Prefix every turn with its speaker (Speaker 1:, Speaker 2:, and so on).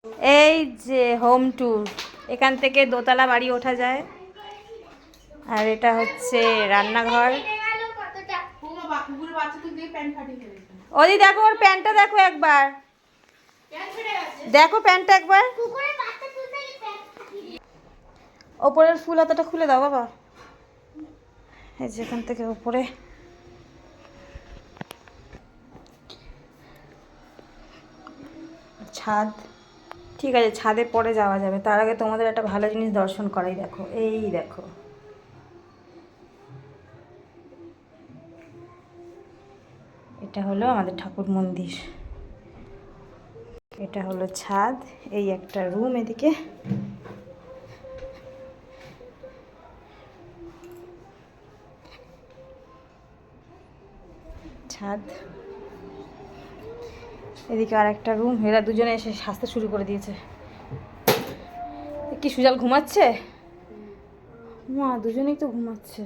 Speaker 1: এই যে home tour, এখান থেকে দোতলা বাড়ি ওঠা যায়। আর এটা হচ্ছে রান্নাঘর। ওদি দেখো ওর প্যান্টটা দেখো একবার, দেখো প্যান্টটা একবার। ওপরের ফুল হাতাটা খুলে দাও বাবা। এই যে এখান থেকে ওপরে ছাদ। ঠিক আছে, ছাদে পরে যাওয়া যাবে, তার আগে তোমাদের একটা ভালো জিনিস দর্শন করাই। দেখো, এই দেখো, এটা হলো আমাদের ঠাকুর মন্দির, এটা হলো ছাদ, এই একটা রুম এদিকে, ছাদ, এদিকে আর একটা রুম। এরা দুজনে এসে সাজতে শুরু করে দিয়েছে। কি সুজাল ঘুমাচ্ছে? মা দুজনেই তো ঘুমাচ্ছে।